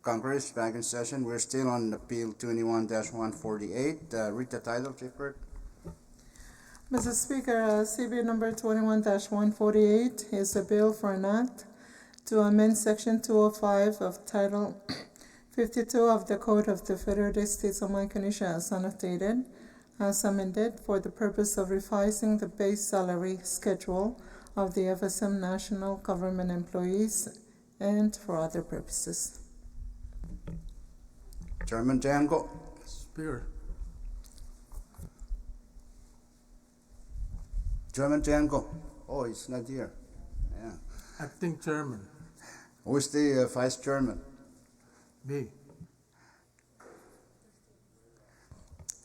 Congress back in session. We're still on Appeal 21-148. Read the title, Chief Clerk. Mr. Speaker, CB number 21-148 is a bill for an act to amend Section 205 of Title 52 of the Code of the Federal States of Micronesia as annotated, as amended, for the purpose of revising the base salary schedule of the FSM national government employees and for other purposes. Chairman Jango. Speaker, Chairman Jango. Oh, he's not here. Yeah. Acting Chairman, Who's the Vice Chairman? me.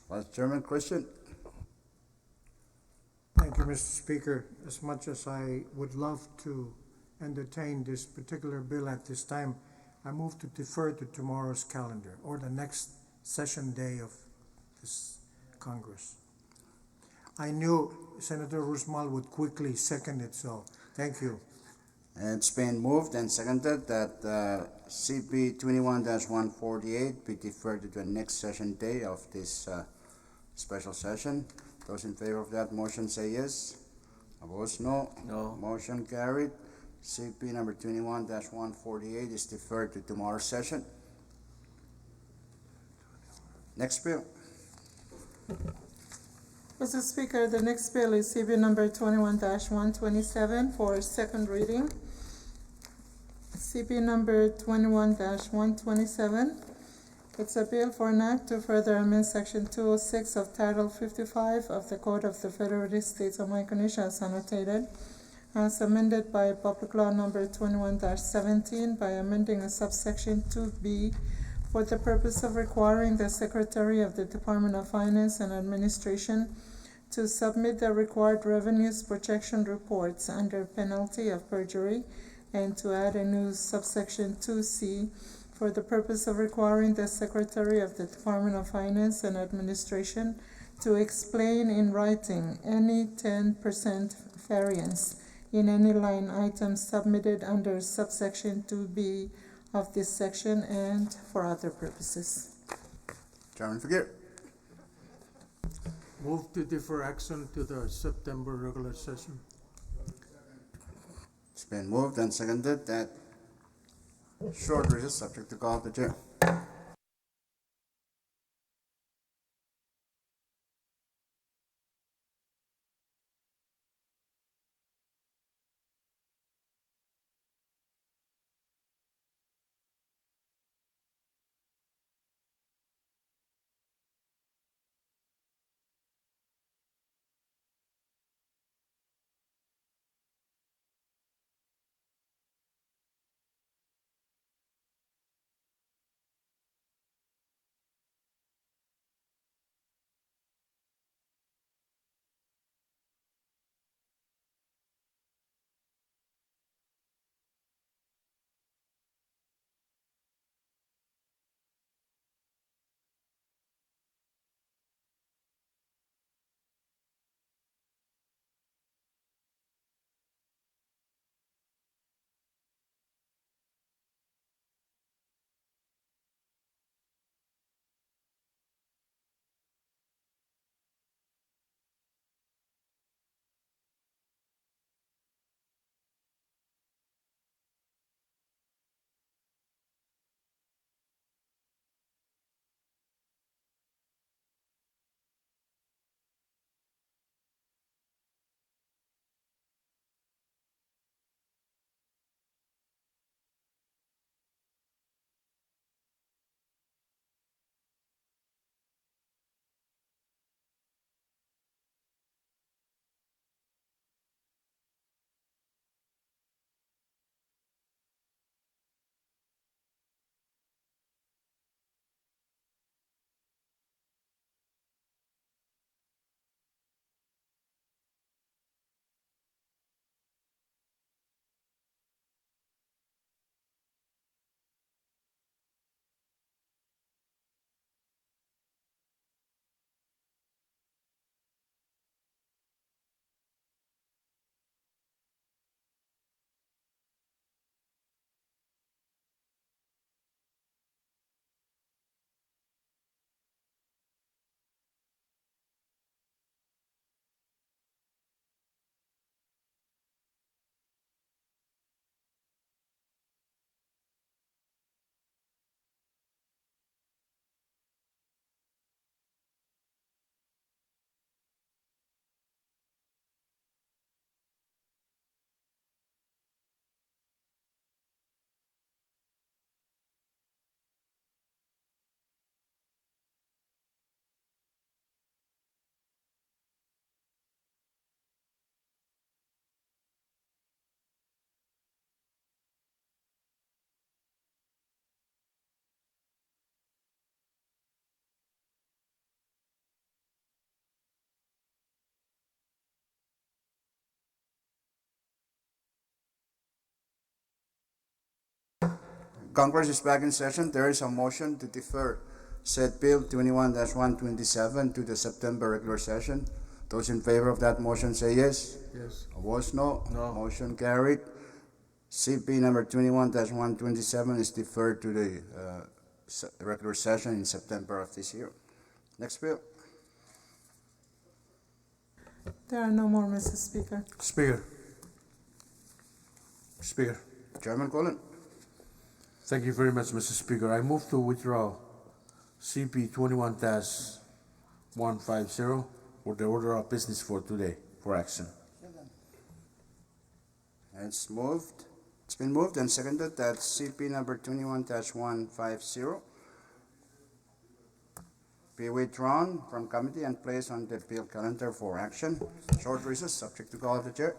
Vice Chairman Christian. Thank you, Mr. Speaker. As much as I would love to entertain this particular bill at this time, I move to defer to tomorrow's calendar or the next session day of this Congress. I knew Senator Rusmal would quickly second it, so thank you. And it's been moved and seconded that CP 21-148 be deferred to the next session day of this special session. Those in favor of that motion say yes. Opposed, no. No. Motion carried. CP number 21-148 is deferred to tomorrow's session. Next bill. Mr. Speaker, the next bill is CB number 21-127 for second reading. CB number 21-127. It's a bill for an act to further amend Section 206 of Title 55 of the Code of the Federal States of Micronesia as annotated, as amended by Public Law number 21-17 by amending a subsection 2B for the purpose of requiring the Secretary of the Department of Finance and Administration to submit the required revenues projection reports under penalty of perjury, and to add a new subsection 2C for the purpose of requiring the Secretary of the Department of Finance and Administration to explain in writing any 10% variance in any line item submitted under subsection 2B of this section and for other purposes. Chairman Figueroa. Move to defer action to the September regular session. It's been moved and seconded that short recess subject to call of the chair. Congress is back in session. There is a motion to defer said Bill 21-127 to the September regular session. Those in favor of that motion say yes. Yes. Opposed, no. No. Motion carried. CP number 21-127 is deferred to the regular session in September of this year. Next bill. There are no more, Mr. Speaker. Speaker, Chairman Cullen. thank you very much, Mr. Speaker. I move to withdraw CP 21-150 for the order of business for today for action. It's moved. It's been moved and seconded that CP number 21-150 be withdrawn from committee and placed on the bill calendar for action. Short recess, subject to call of the chair.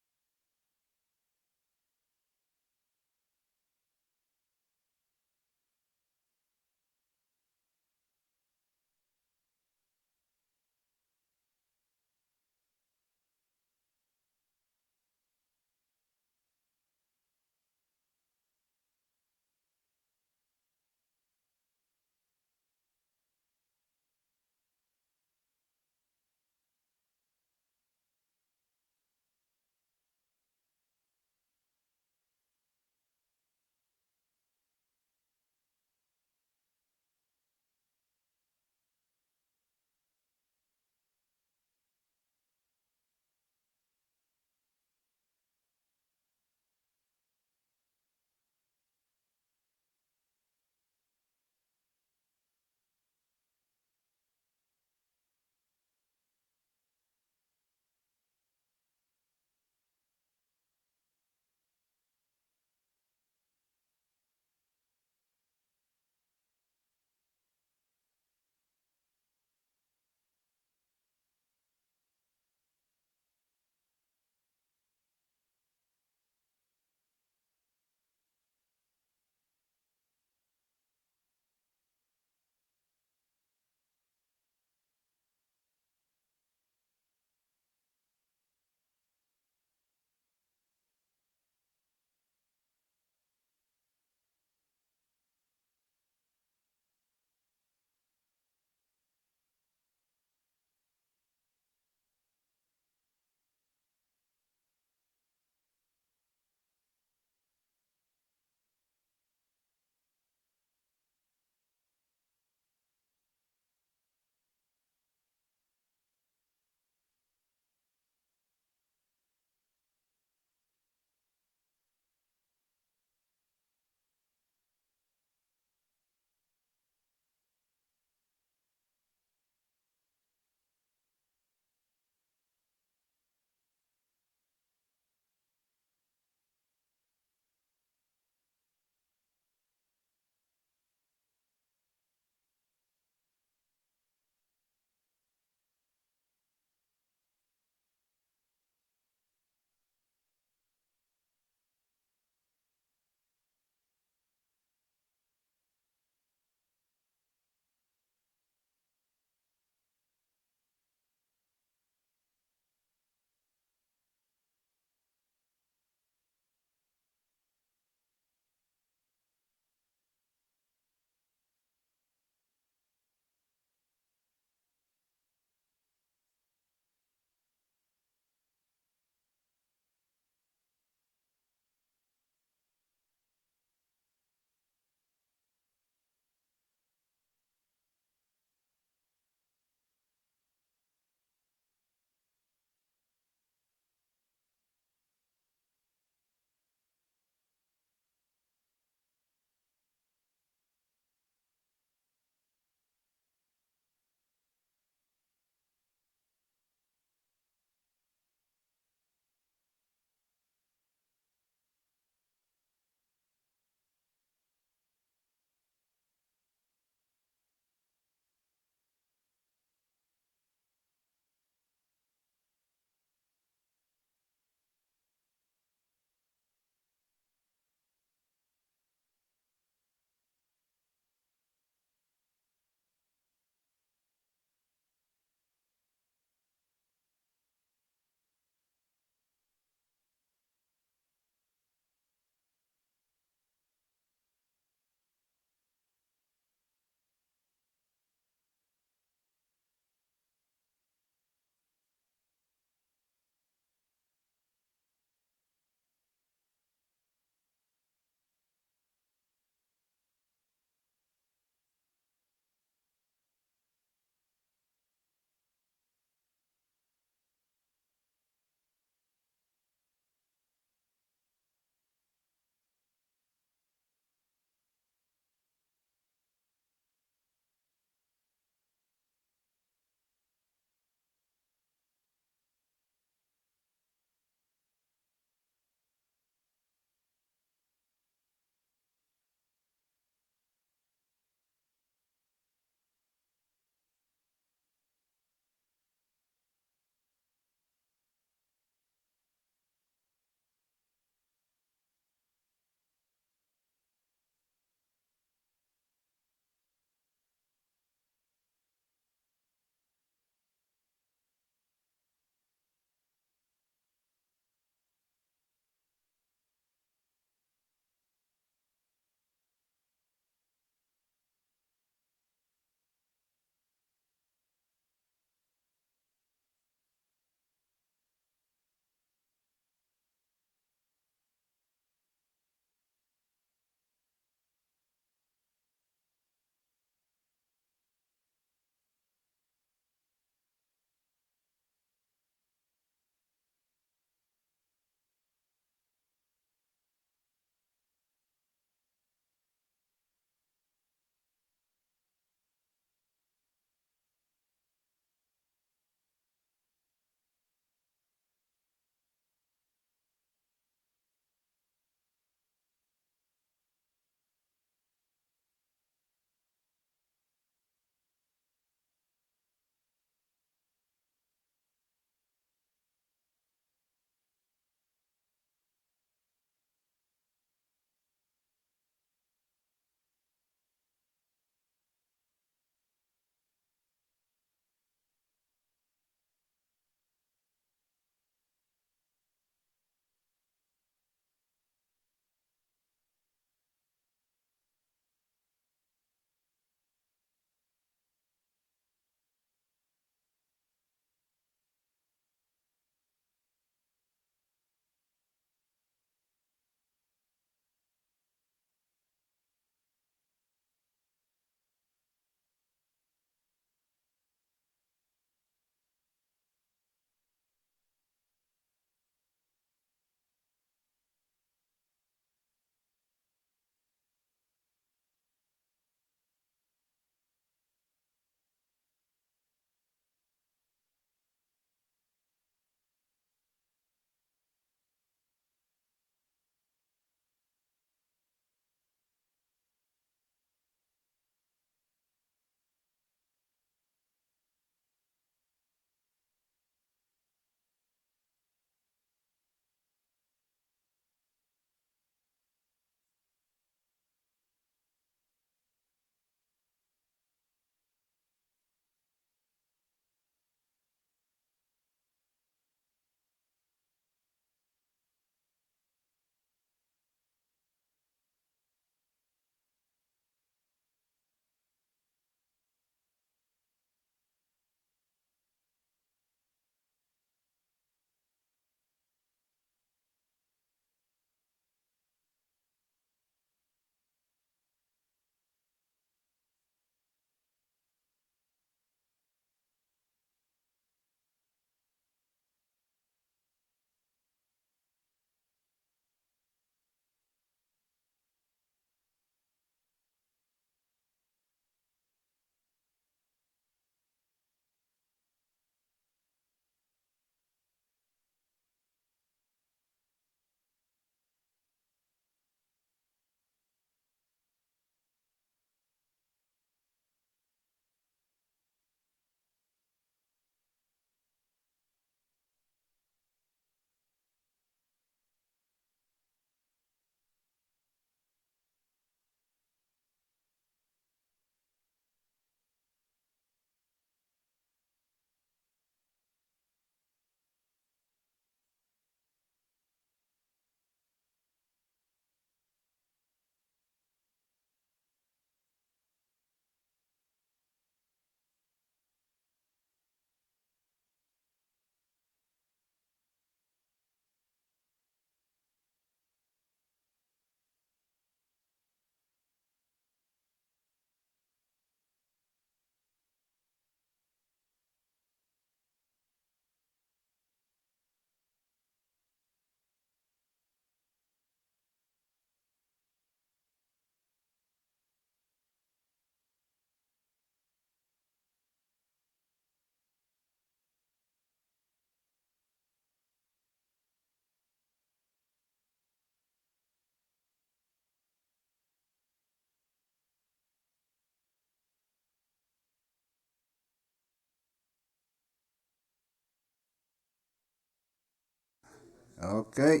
Okay,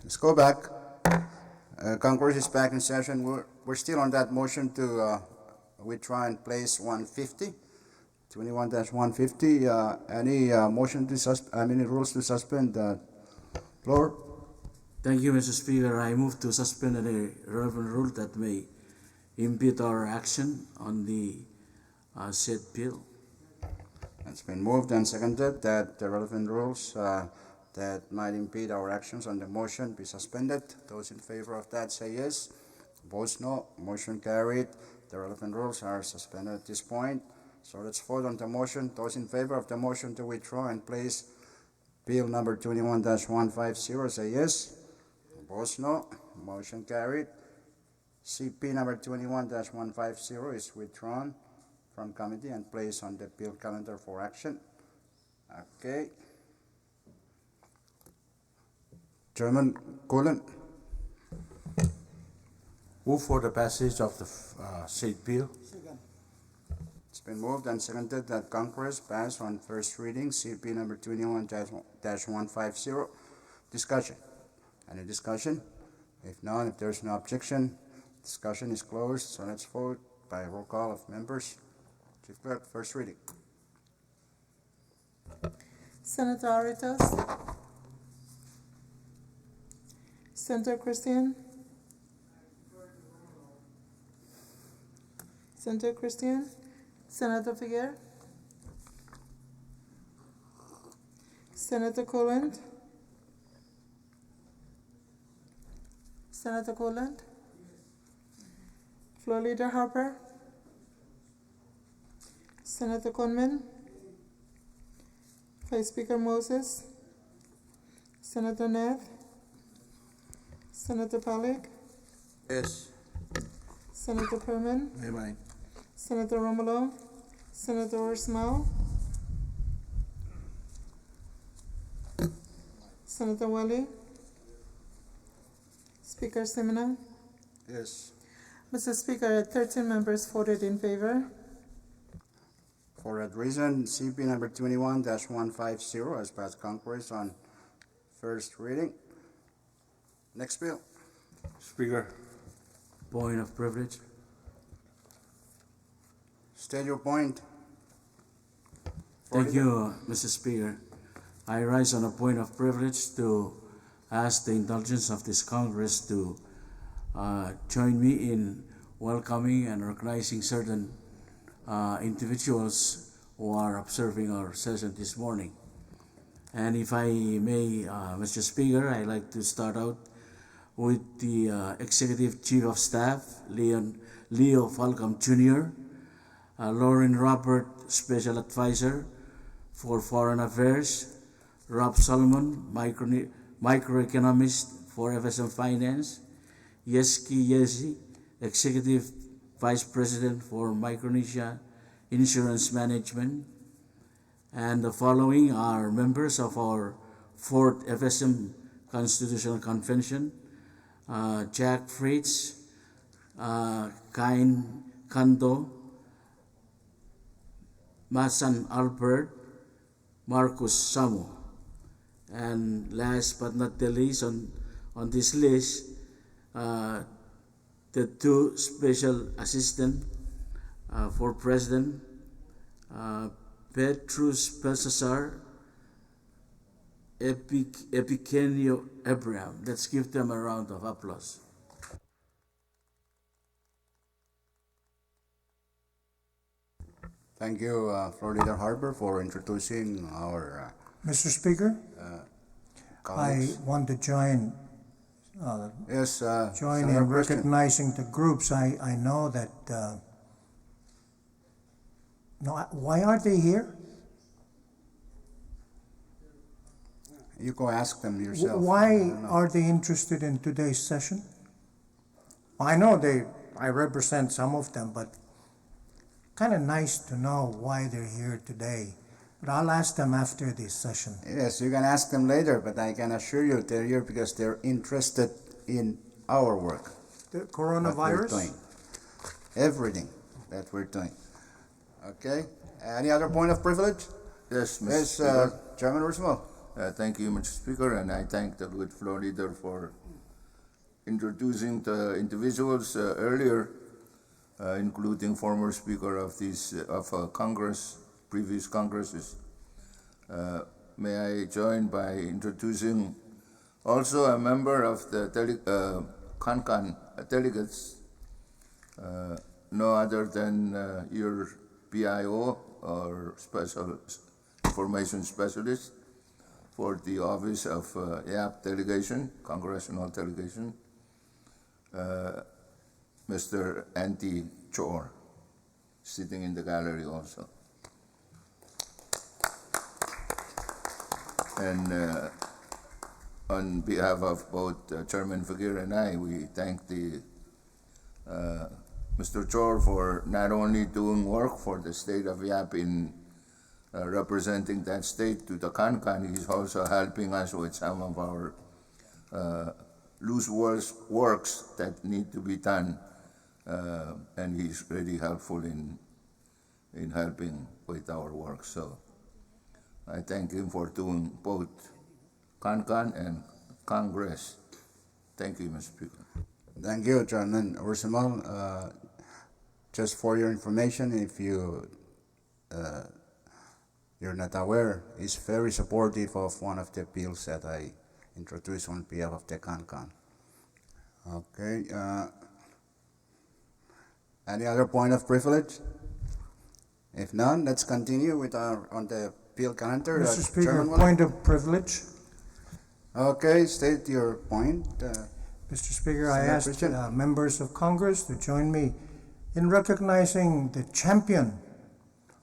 let's go back. Congress is back in session. We're still on that motion to withdraw and place 150, 21-150. Any motion to any rules to suspend? Floor? Thank you, Mr. Speaker. I move to suspend any relevant rule that may impede our action on the said bill. It's been moved and seconded that the relevant rules that might impede our actions on the motion be suspended. Those in favor of that say yes. Opposed, no. Motion carried. The relevant rules are suspended at this point. So let's vote on the motion. Those in favor of the motion to withdraw and place Bill number 21-150 say yes. Opposed, no. Motion carried. CP number 21-150 is withdrawn from committee and placed on the bill calendar for action. Okay. Chairman Cullen, Move for the passage of the said bill. it's been moved and seconded that Congress pass on first reading CP number 21-150. Discussion. Any discussion? If none, if there's no objection, discussion is closed. So let's vote by roll call of members. Chief Clerk, first reading. Senator Aritas. Senator Christian. Senator Christian. Senator Figuer. Senator Coland. Senator Coland. Floor Leader Harper. Senator Conman. Vice Speaker Moses. Senator Neff. Senator Pollack. Yes. Senator Perman. Aye. Senator Romulo. Senator Ismail. Senator Wally. Speaker Semina. Yes. Mr. Speaker, 13 members voted in favor. For that reason, CP number 21-150 has passed Congress on first reading. Next bill. Speaker, Point of privilege. State your point. Thank you, Mr. Speaker. I rise on a point of privilege to ask the indulgence of this Congress to join me in welcoming and recognizing certain individuals who are observing our session this morning. And if I may, Mr. Speaker, I'd like to start out with the Executive Chief of Staff, Leo Falcom Jr., Lauren Robert, Special Advisor for Foreign Affairs, Rob Solomon, Microeconomist for FSM Finance, Yeski Yesi, Executive Vice President for Micronesia Insurance Management, and the following are members of our 4th FSM Constitutional Convention: Jack Fritz, Kain Kando, Masan Albert, Marcus Samu. And last but not the least on this list, the 2 special assistants for President, Petrus Belsasar, Epikenio Abraham. Let's give them a round of applause. Thank you, Floor Leader Harper, for introducing our Mr. Speaker, I colleagues. want to join Yes, join Senator in Christian. recognizing the groups. I know that, no, why aren't they here? You go ask them yourself. I Why don't know. are they interested in today's session? I know I represent some of them, but kind of nice to know why they're here today. But I'll ask them after this session. Yes, you can ask them later, but I can assure you they're here because they're interested in our work. The What we're doing. coronavirus? Everything that we're doing. Okay? Any other point of privilege? Yes, Mr. Yes, Speaker. Chairman Roosevelt. Thank you, Mr. Speaker, and I thank the good floor leader for introducing the individuals earlier, including former Speaker of Congress, previous Congresses. May I join by introducing also a member of the CONCON delegates, no other than your PIO or Special Information Specialist for the office of YAP delegation, Congressional delegation, Mr. Andy Chor, sitting in the gallery also. And on behalf of both Chairman Figueroa and I, we thank Mr. Chor for not only doing work for the state of Yap in representing that state to the CONCON, he's also helping us with some of our loose works that need to be done, and he's really helpful in helping with our work. So I thank him for doing both CONCON and Congress. Thank you, Mr. Speaker. Thank you, Chairman Ursimal. Just for your information, if you're not aware, he's very supportive of one of the bills that I introduced on behalf of the CONCON. Okay. Any other point of privilege? If none, let's continue with on the bill calendar. Mr. Speaker, Chairman Wally? point of privilege. Okay, state your point. Mr. Speaker, I Senator asked Christian. members of Congress to join me in recognizing the champion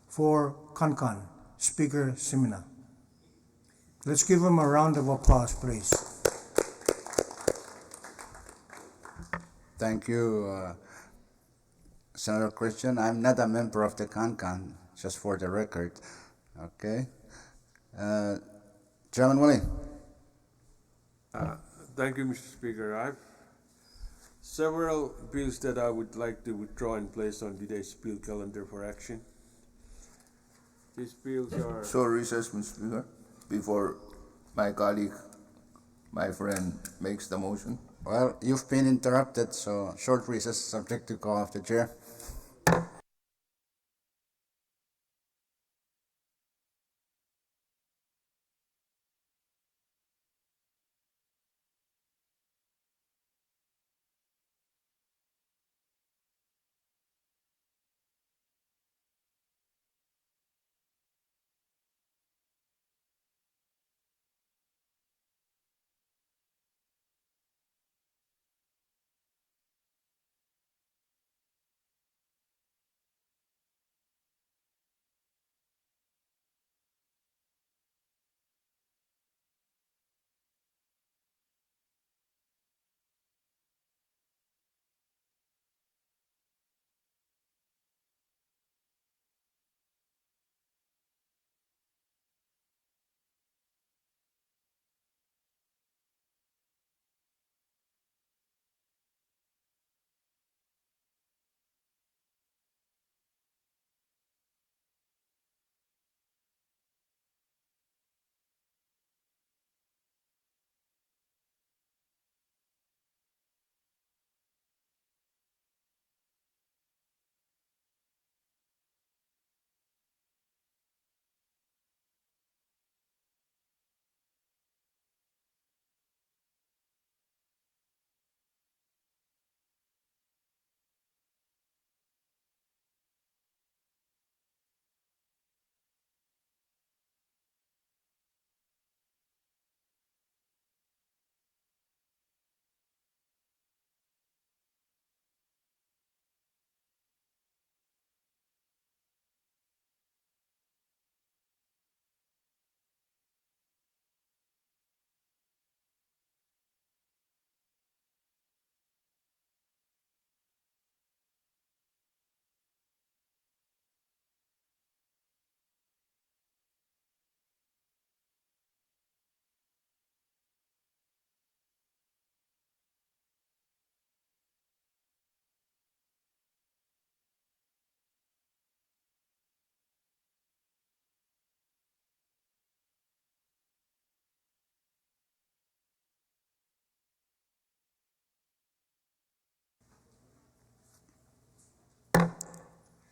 for CONCON, Speaker Simina. Let's give him a round of applause, please. Thank you, Senator Christian. I'm not a member of the CONCON, just for the record. Okay. Chairman Willie. Thank you, Mr. Speaker. I've several bills that I would like to withdraw and place on today's bill calendar for action. These bills are... So recess, Mr. Speaker, before my colleague, my friend, makes the motion. Well, you've been interrupted, so short recess subject to call of the chair.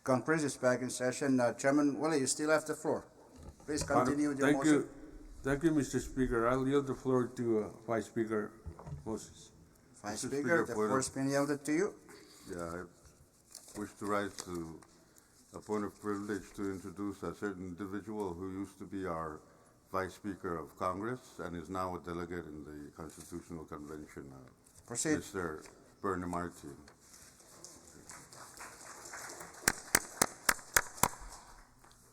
Conference is back in session. Chairman Willie, you still have the floor. Please continue with your Thank motion. you. Thank you, Mr. Speaker. I'll yield the floor to Vice Speaker Moses. Vice Mr. Speaker, Speaker, the point of- floor's been yielded to you. Yeah, I wish to rise to a point of privilege to introduce a certain individual who used to be our Vice Speaker of Congress and is now a delegate in the Constitutional Convention, Proceed. Mr. Bernie Martin.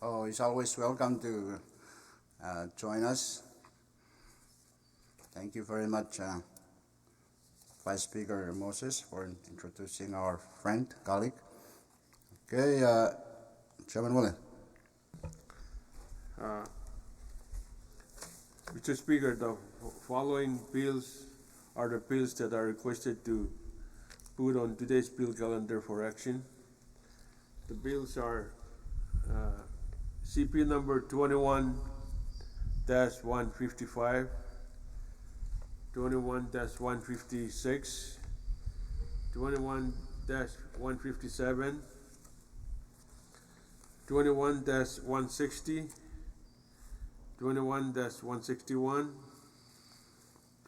Oh, he's always welcome to join us. Thank you very much, Vice Speaker Moses, for introducing our friend, colleague. Okay, Chairman Willie. Mr. Speaker, the following bills are the bills that are requested to put on today's bill calendar for action. The bills are CP number 21-155, 21-156, 21-157, 21-160, 21-161,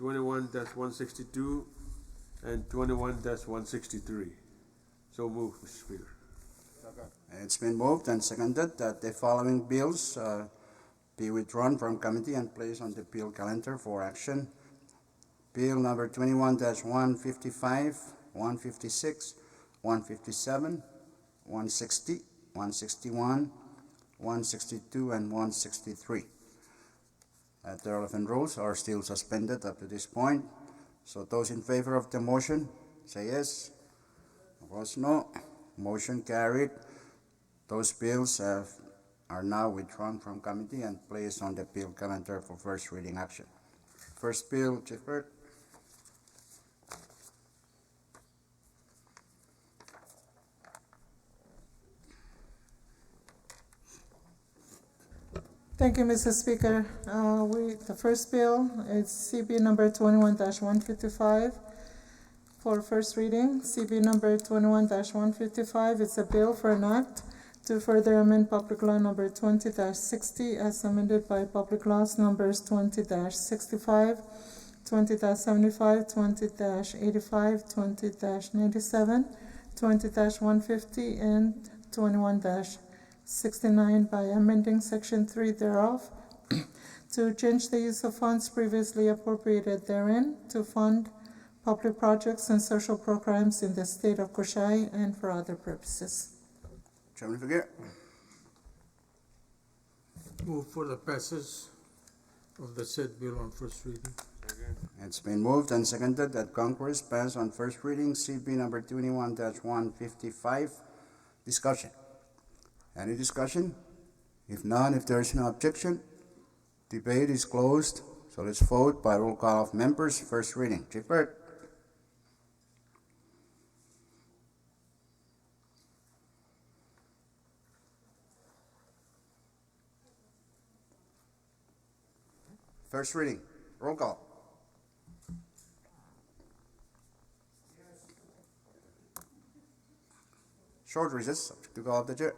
21-162, and 21-163. So moved, Mr. Speaker. It's been moved and seconded that the following bills be withdrawn from committee and placed on the bill calendar for action. Bill number 21-155, 156, 157, 160, 161, 162, and 163. The relevant rules are still suspended up to this point. So those in favor of the motion, say yes. Opposed, no. Motion carried. Those bills are now withdrawn from committee and placed on the bill calendar for first reading action. First bill, Chief Clerk. Thank you, Mr. Speaker. The first bill is CB number 21-155 for first reading. CB number 21-155 is a bill for an act to further amend Public Law number 20-60 as amended by Public Laws numbers 20-65, 20-75, 20-85, 20-97, 20-150, and 21-69 by amending Section 3 thereof to change the use of funds previously appropriated therein to fund public projects and social programs in the state of Koshai and for other purposes. Chairman Figueroa. Move for the passage of the said bill on first reading. It's been moved and seconded that Congress pass on first reading CB number 21-155. Discussion. Any discussion? If none, if there is no objection, debate is closed. So let's vote by roll call of members. First reading. Chief Clerk. First reading. Roll call. Short recess. Subject to call of the chair.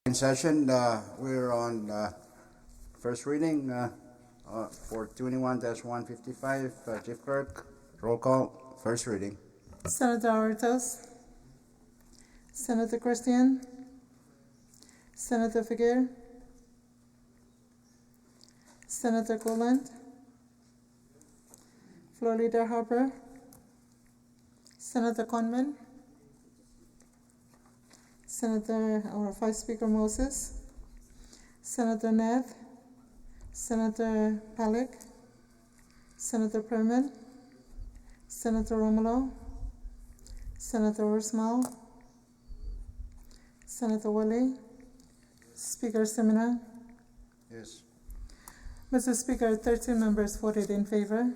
In session, we're on first reading for 21-155. Chief Clerk, roll call, first reading. Senator Ortiz, Senator Christian, Senator Figueroa, Senator Goland, Floor Leader Harper, Senator Conman, Senator or Vice Speaker Moses, Senator Neth, Senator Palik, Senator Perman, Senator Romulo, Senator Ursmal, Senator Wally, Speaker Semina. Yes. Mr. Speaker, 13 members voted in favor.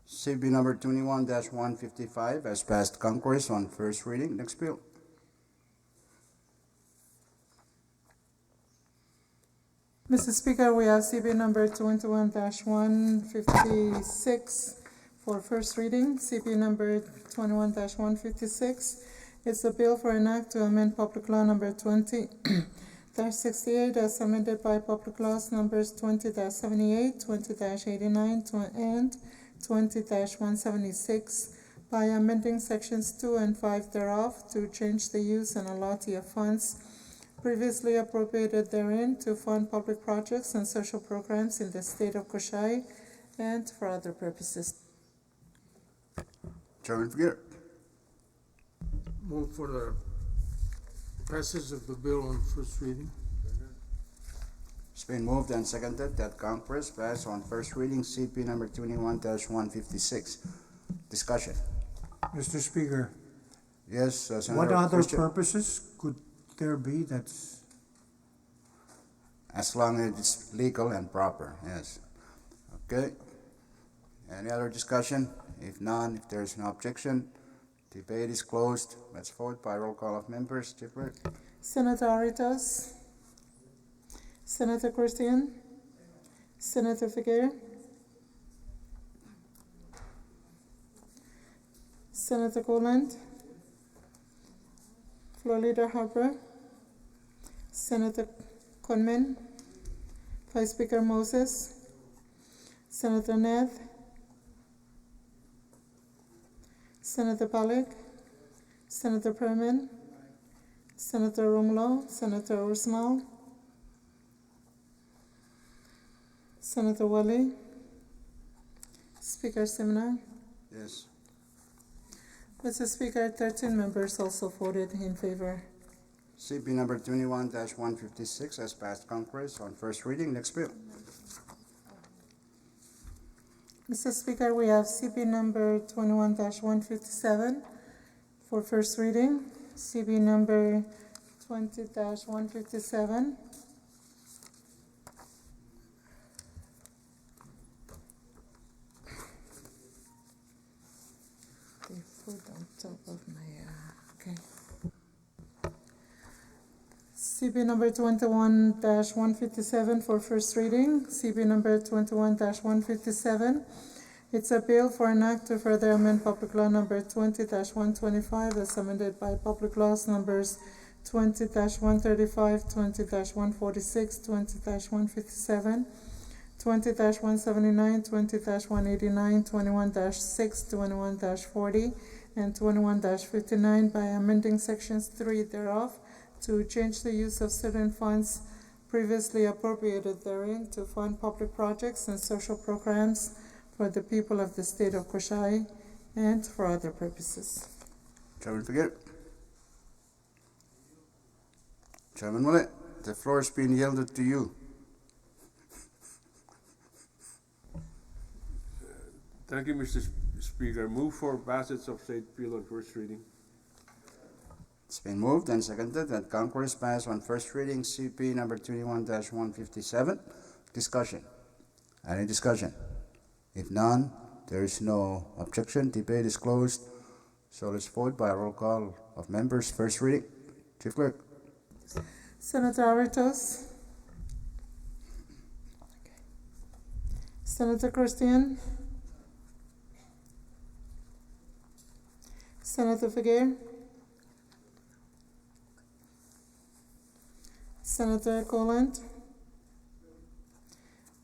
CB number 21-155 has passed Congress on first reading. Next bill. Mr. Speaker, we have CB number 21-156 for first reading. CB number 21-156 is a bill for an act to amend Public Law number 20-68 as amended by Public Laws numbers 20-78, 20-89, and 20-176 by amending sections 2 and 5 thereof to change the use and allotment of funds previously appropriated therein to fund public projects and social programs in the state of Koshai and for other purposes. Chairman Figueroa. Move for the passage of the bill on first reading. It's been moved and seconded that Congress pass on first reading CP number 21-156. Discussion. Mr. Speaker, Yes, Senator what other Christian. purposes could there be that's, As long as it's legal and proper, yes. Okay. Any other discussion? If none, if there is no objection, debate is closed. Let's vote by roll call of members. Chief Clerk. Senator Aritos, Senator Christian, Senator Figueroa, Senator Goland, Floor Leader Harper, Senator Conman, Vice Speaker Moses, Senator Neth, Senator Palik, Senator Perman, Senator Romulo, Senator Ursmal, Senator Wally, Speaker Semina. Yes. Mr. Speaker, 13 members also voted in favor. CP number 21-156 has passed Congress on first reading. Next bill. Mr. Speaker, we have CB number 21-157 for first reading. CB number 20-157. They put on top of my, okay. CB number 21-157 for first reading. CB number 21-157. It's a bill for an act to further amend Public Law number 20-125 as amended by Public Laws numbers 20-135, 20-146, 20-157, 20-179, 20-189, 21-6, 21-40, and 21-59 by amending sections 3 thereof to change the use of certain funds previously appropriated therein to fund public projects and social programs for the people of the state of Koshai and for other purposes. Chairman Figueroa. Chairman Mullet, the floor is being yielded to you. Thank you, Mr. Speaker. Move for passage of said bill on first reading. It's been moved and seconded that Congress pass on first reading CP number 21-157. Discussion. Any discussion? If none, there is no objection. Debate is closed. So let's vote by roll call of members. First reading. Chief Clerk. Senator Aritos. Senator Christian. Senator Figueroa. Senator Goland.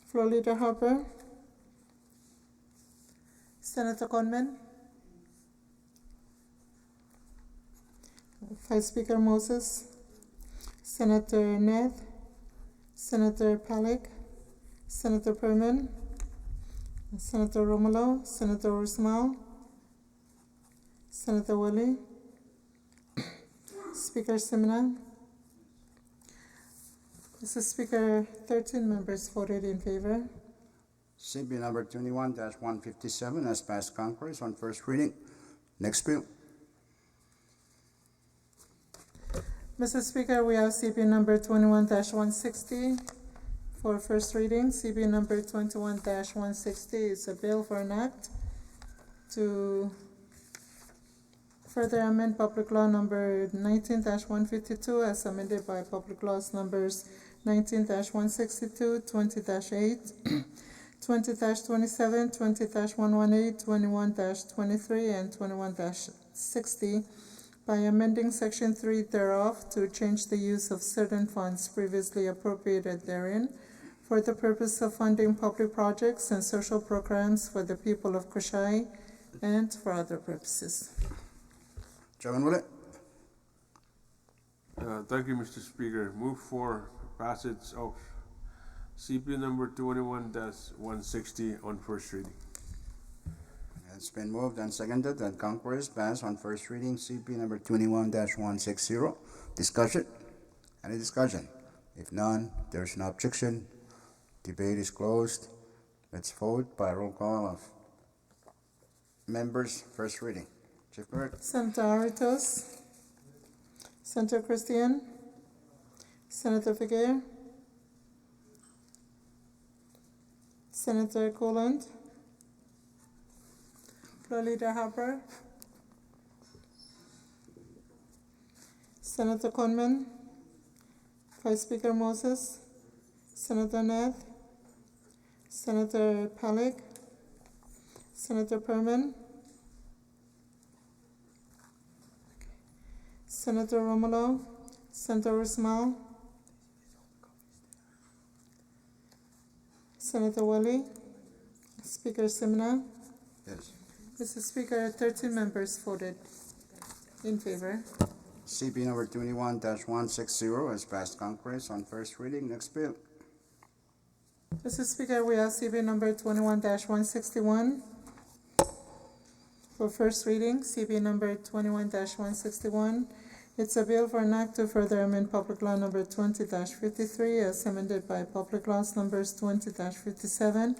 Floor Leader Harper. Senator Conman. Vice Speaker Moses. Senator Neth. Senator Palik. Senator Perman. Senator Romulo. Senator Ursmal. Senator Willie. Speaker Simina. Mr. Speaker, 13 members voted in favor. CB number 21-157 has passed Congress on first reading. Next bill. Mr. Speaker, we have CB number 21-160 for first reading. CB number 21-160 is a bill for an act to further amend Public Law number 19-152 as amended by Public Laws numbers 19-162, 20-8, 20-27, 20-118, 21-23, and 21-60 by amending Section 3 thereof to change the use of certain funds previously appropriated therein for the purpose of funding public projects and social programs for the people of Kushai and for other purposes. Chairman Willett. Thank you, Mr. Speaker. Move for passage of CP number 21-160 on first reading. It's been moved and seconded that Congress pass on first reading CP number 21-160. Discussion? Any discussion? If none, there's no objection. Debate is closed. Let's vote by roll call of members. First reading. Chief Clerk. Senator Aritos, Senator Christian, Senator Figueroa, Senator Coland, Floor Leader Harper, Senator Conman, Vice Speaker Moses, Senator Nath, Senator Palik, Senator Perman, Senator Romulo, Senator Usmal, Senator Wally, Speaker Simina. Yes. Mr. Speaker, 13 members voted in favor. CP number 21-160 has passed Congress on first reading. Next bill. Mr. Speaker, we have CB number 21-161 for first reading. CB number 21-161. It's a bill for an act to further amend Public Law number 20-53 as amended by Public Laws numbers 20-57,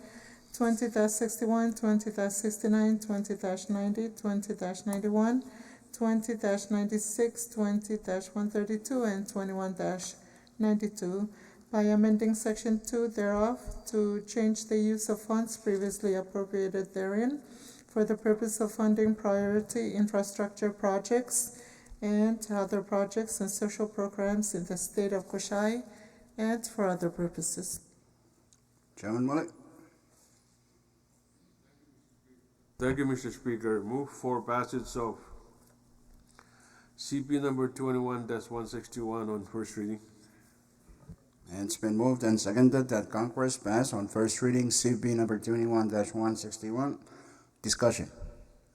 20-61, 20-69, 20-90, 20-91, 20-96, 20-132, and 21-92 by amending Section 2 thereof to change the use of funds previously appropriated therein for the purpose of funding priority infrastructure projects and other projects and social programs in the state of Kushai and for other purposes. Chairman Willett. Thank you, Mr. Speaker. Move for passage of CP number 21-161 on first reading. And it's been moved and seconded that Congress pass on first reading CP number 21-161. Discussion.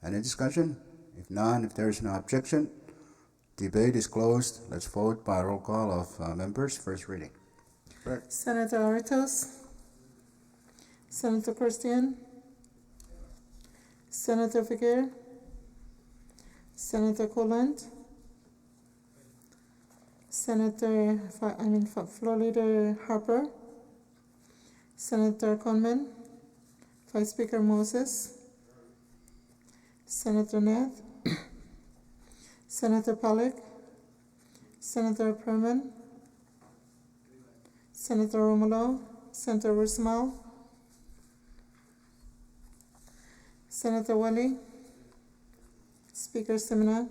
Any discussion? If none, if there is no objection, debate is closed. Let's vote by roll call of members. First reading. Correct. Senator Aritos, Senator Christian, Senator Figueroa, Senator Coland, Floor Leader Harper, Senator Conman, Vice Speaker Moses, Senator Nath, Senator Palik, Senator Perman, Senator Romulo, Senator Usmal, Senator Wally, Speaker Simina.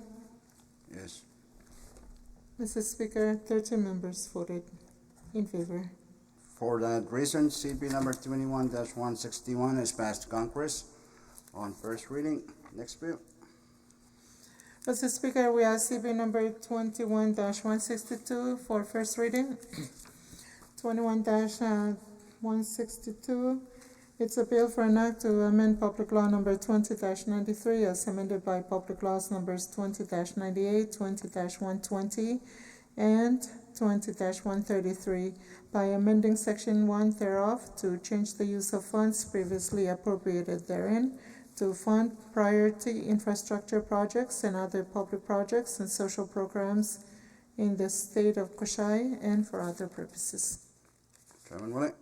Yes. Mr. Speaker, 13 members voted in favor. For that reason, CP number 21-161 has passed Congress on first reading. Next bill. Mr. Speaker, we have CB number 21-162 for first reading. 21-162. It's a bill for an act to amend Public Law number 20-93 as amended by Public Laws numbers 20-98, 20-120, and 20-133 by amending Section 1 thereof to change the use of funds previously appropriated therein to fund priority infrastructure projects and other public projects and social programs in the state of Koshai and for other purposes. Chairman Willie.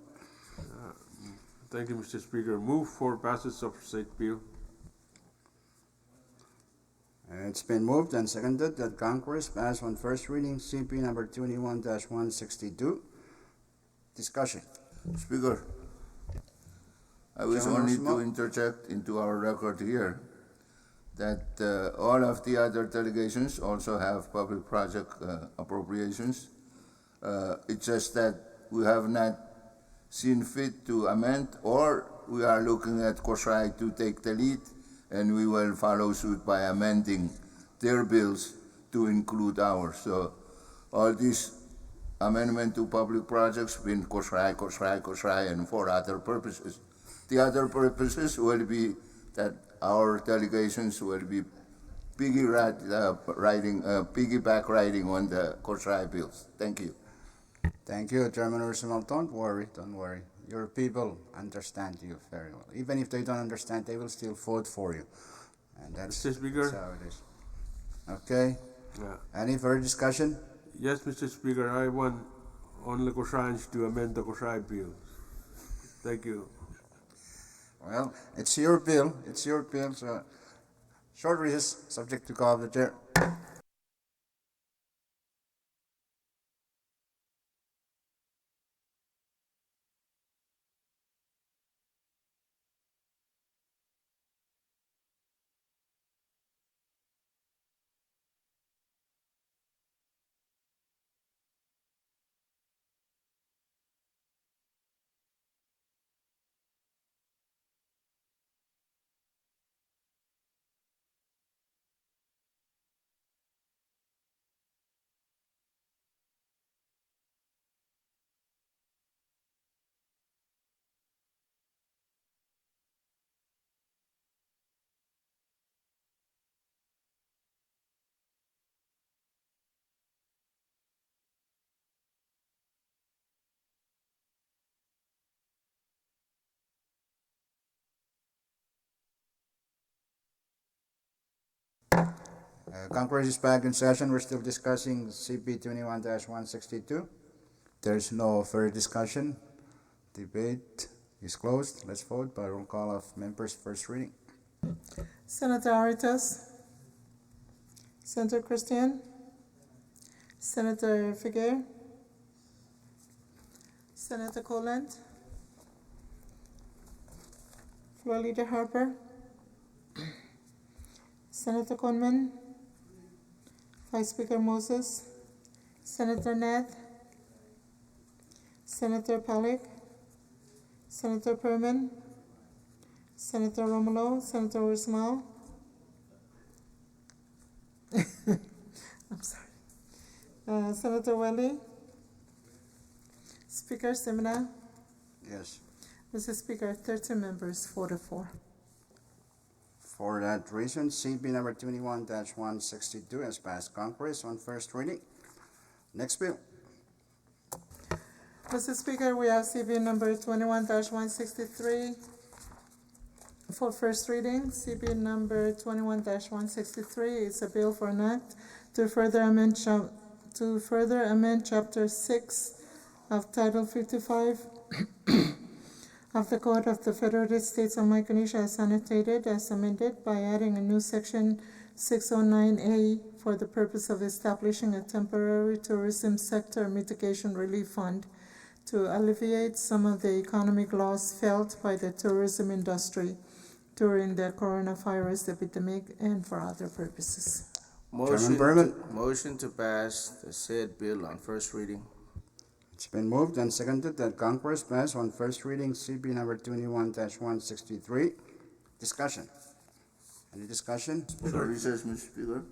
Thank you, Mr. Speaker. Move for passage of said bill. It's been moved and seconded that Congress pass on first reading CP number 21-162. Discussion. Speaker, I wish Chairman only to Rosemont. interject into our record here that all of the other delegations also have public project appropriations. It's just that we have not seen fit to amend, or we are looking at Koshai to take the lead, and we will follow suit by amending their bills to include ours. So all these amendment to public projects been Koshai, and for other purposes. The other purposes will be that our delegations will be piggyback riding on the Koshai bills. Thank you. Thank you, Chairman Roosevelt. Don't worry. Your people understand you very well. Even if they don't understand, they will still vote for you. And that's Mr. Speaker? how it is. Okay. Yeah. Any further discussion? Yes, Mr. Speaker, I want only Koshai to amend the Koshai bill. Thank you. Well, it's your bill. So short recess, subject to call of the chair. Congress is back in session. We're still discussing CP 21-162. There's no further discussion. Debate is closed. Let's vote by roll call of members first reading. Senator Aritas, Senator Christian, Senator Figuer, Senator Colant, Floor Leader Harper, Senator Conman, Vice Speaker Moses, Senator Nath, Senator Palik, Senator Perman, Senator Romulo, Senator Ismail. I'm sorry. Senator Welly, Speaker Semina. Yes. Mr. Speaker, 13 members, 4 to 4. For that reason, CP number 21-162 has passed Congress on first reading. Next bill. Mr. Speaker, we have CB number 21-163 for first reading. CB number 21-163 is a bill for an act to further amend Chapter 6 of Title 55 of the Code of the Federal States of Micronesia as annotated, as amended by adding a new section 609A for the purpose of establishing a temporary tourism sector mitigation relief fund to alleviate some of the economic loss felt by the tourism industry during the coronavirus epidemic and for other purposes. Motion to pass the said bill on first reading. It's been moved and seconded that Congress pass on first reading CP number 21-163. Discussion. Any discussion? Short recess, Mr. Speaker.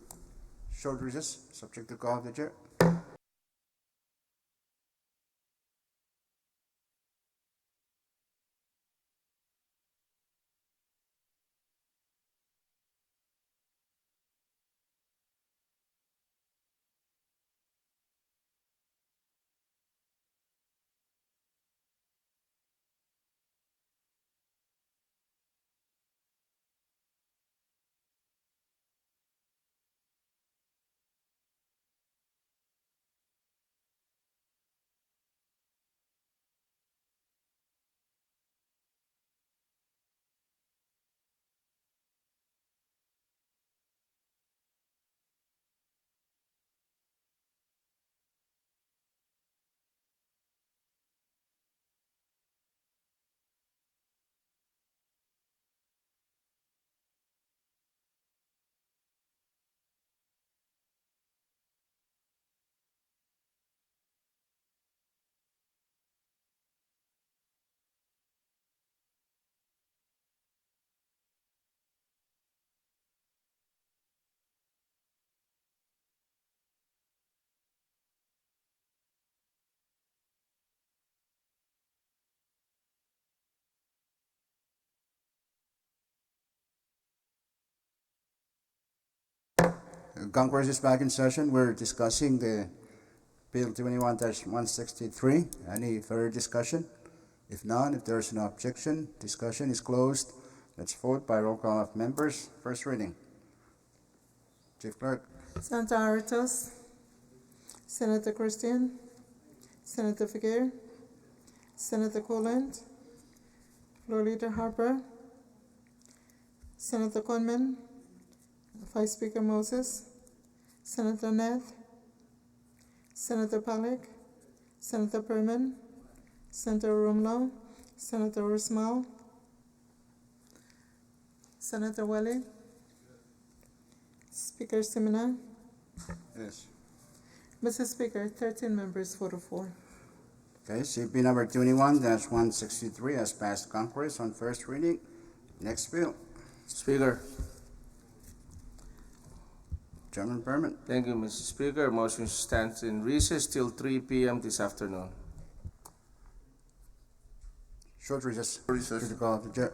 Short recess, subject to call of the chair. Congress is back in session. We're discussing the Bill 21-163. Any further discussion? If none, if there's no objection, discussion is closed. Let's vote by roll call of members. First reading. Chief Clerk. Senator Aritos, Senator Christian, Senator Figueroa, Senator Coland, Floor Leader Harper, Senator Conman, Vice Speaker Moses, Senator Nath, Senator Pollack, Senator Perman, Senator Rumlow, Senator Usmal, Senator Wally, Speaker Simina. Yes. Mr. Speaker, 13 members voted for. Okay, CP number 21-163 has passed Congress on first reading. Next bill. Speaker, Chairman Perman. thank you, Mr. Speaker. Motion stands in recess till 3 p.m. this afternoon. Short recess. Recess. To the call of the chair.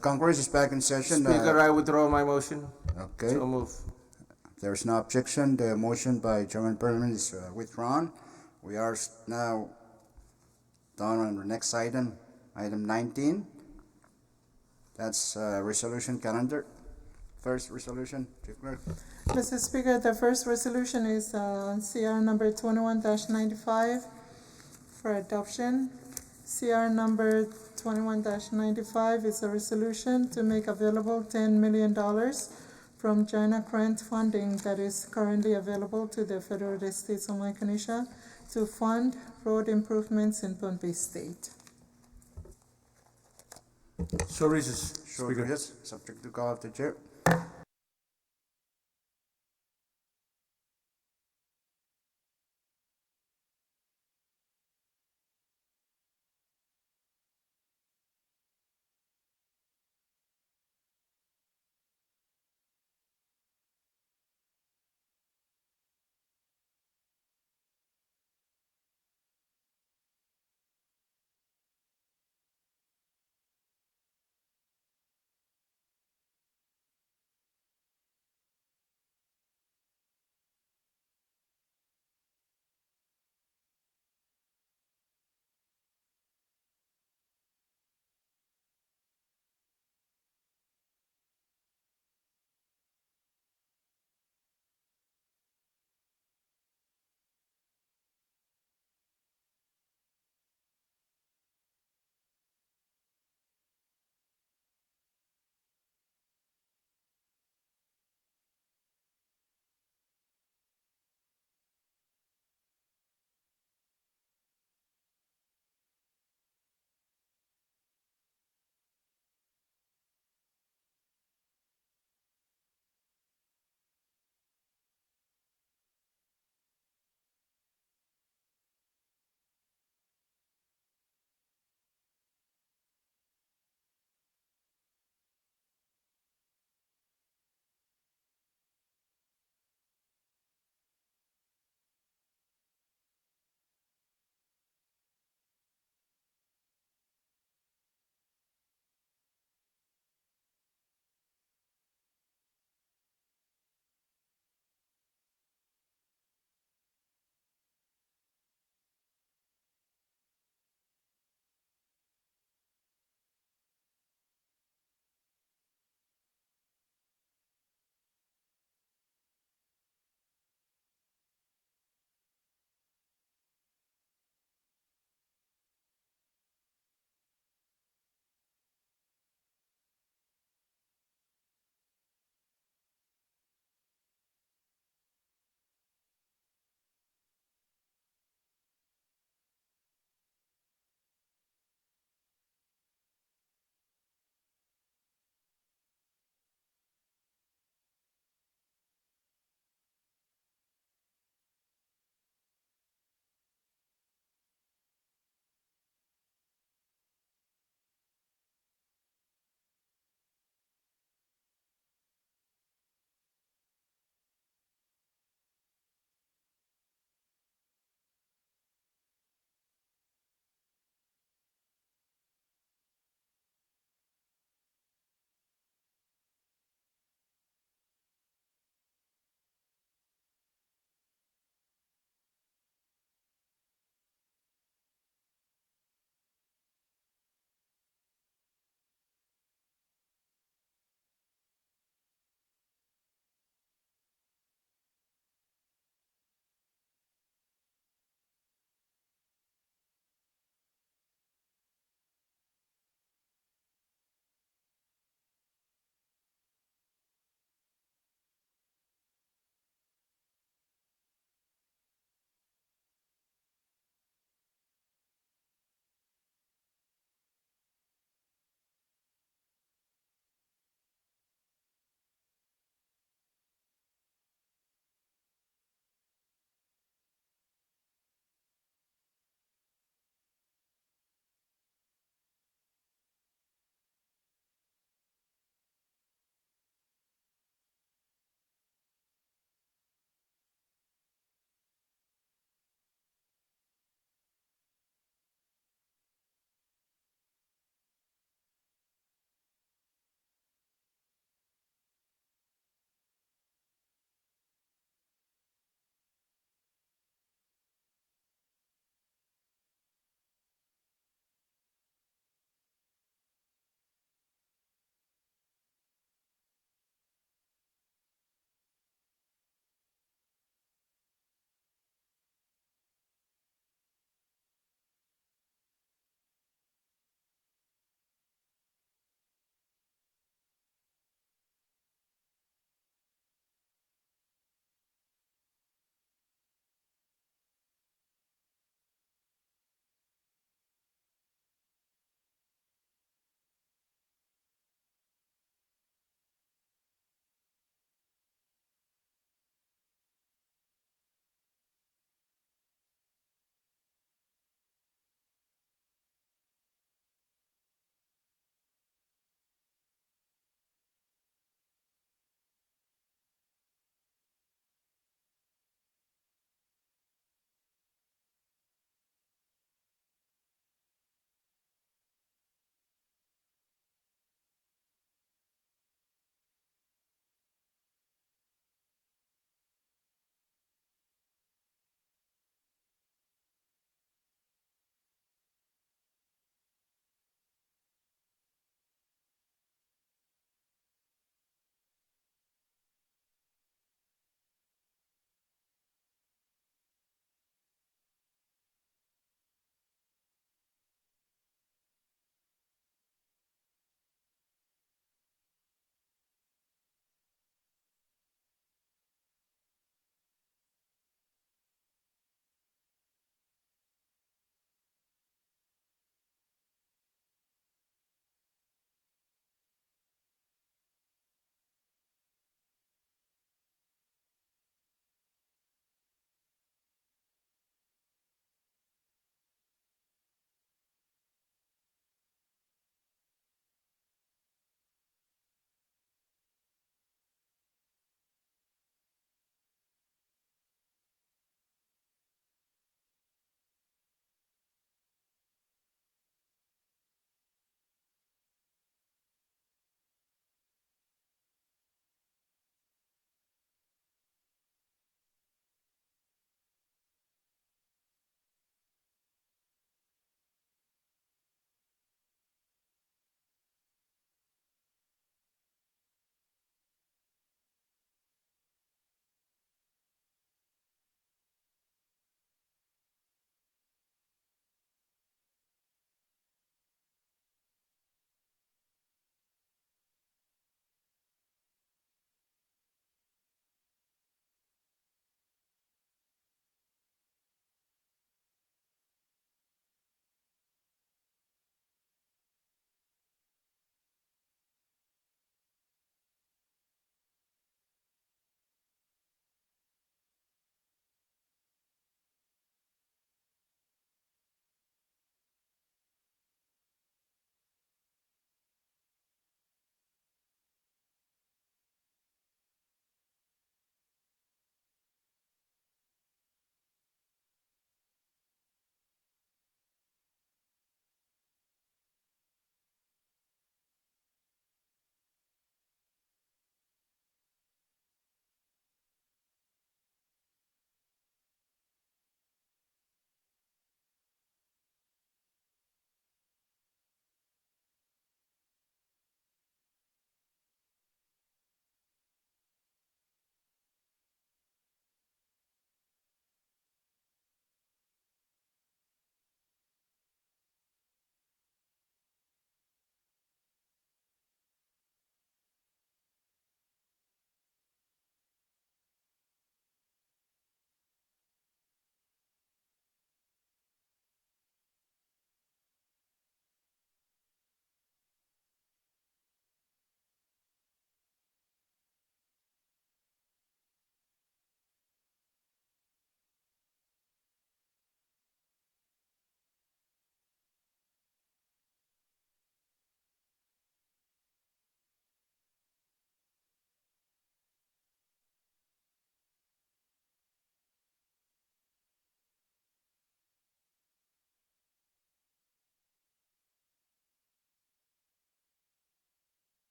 Congress is back in session. Speaker, I withdraw my motion. Okay, So move. there's no objection. The motion by Chairman Berman is withdrawn. We are now down on the next item, item 19. That's resolution calendar. First resolution, Chief Clerk. Mr. Speaker, the first resolution is CR number 21-95 for adoption. CR number 21-95 is a resolution to make available $10 million from China grant funding that is currently available to the Federal States of Micronesia to fund road improvements in Pohnpei State. So recess, Short Speaker. recess, subject to call of the chair.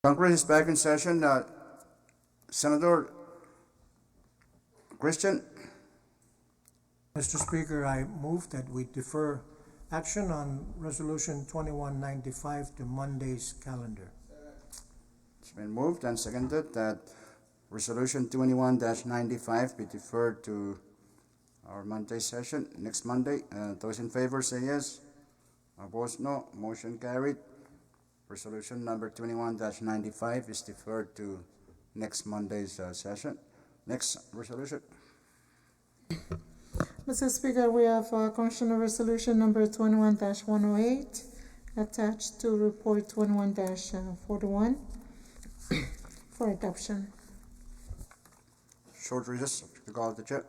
Congress is back in session. Senator Christian, Mr. Speaker, I move that we defer action on Resolution 2195 to Monday's calendar. it's been moved and seconded that Resolution 21-95 be deferred to our Monday session, next Monday. Those in favor say yes. Opposed, no. Motion carried. Resolution number 21-95 is deferred to next Monday's session. Next resolution. Mr. Speaker, we have Commissioner Resolution number 21-108 attached to Report 21-41 for adoption. Short recess to call the chair.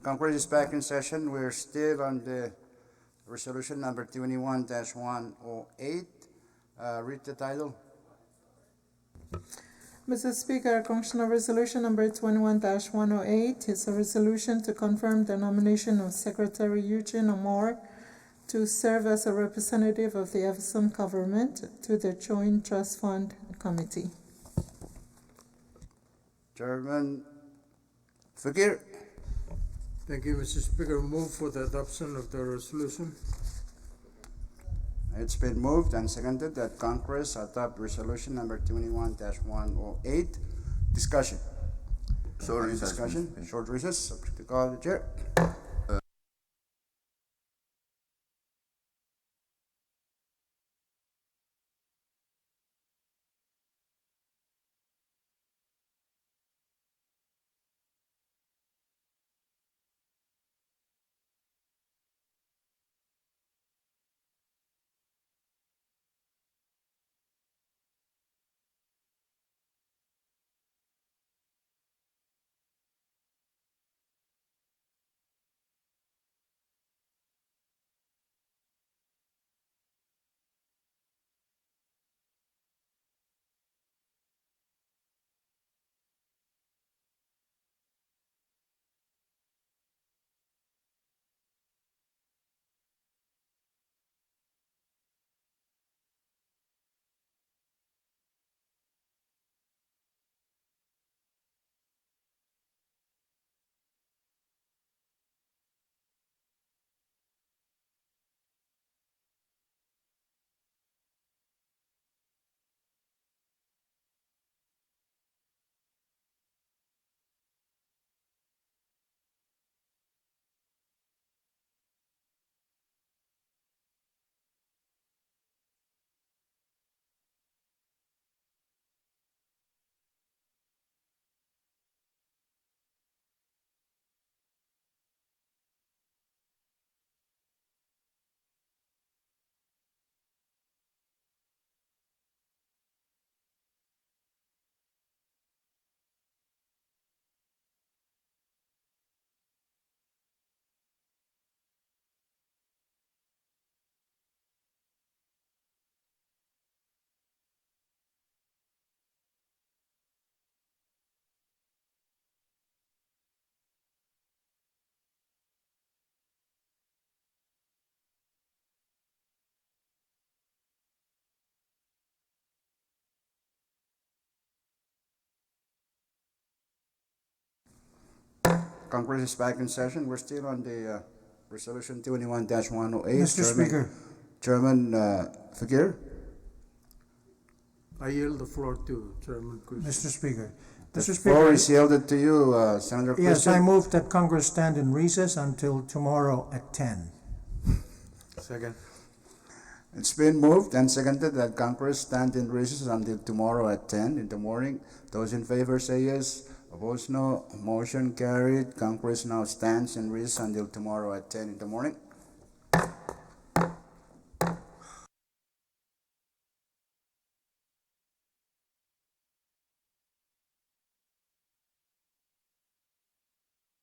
Congress is back in session. We're still on the resolution number 21-108. Read the title. Mr. Speaker, Commissioner Resolution number 21-108 is a resolution to confirm the nomination of Secretary Eugene Amor to serve as a representative of the Everson government to the Joint Trust Fund Committee. Chairman Fakir. Thank you, Mr. Speaker. Move for the adoption of the resolution. It's been moved and seconded that Congress adopt resolution number 21-108. Discussion. Sorry, Any discussion? Short recess to call the chair. Congress is back in session. We're still on the Resolution 21-108. Mr. Speaker, Chairman Fakir? I yield the floor to Chairman Cruz. Mr. Speaker. The Mr. floor Speaker, is yielded to you, Senator yes, I Christian. move that Congress stand in recess until tomorrow at 10. Second. It's been moved and seconded that Congress stand in recess until tomorrow at 10 in the morning. Those in favor say yes. Opposed, no. Motion carried. Congress now stands in recess until tomorrow at 10 in the morning.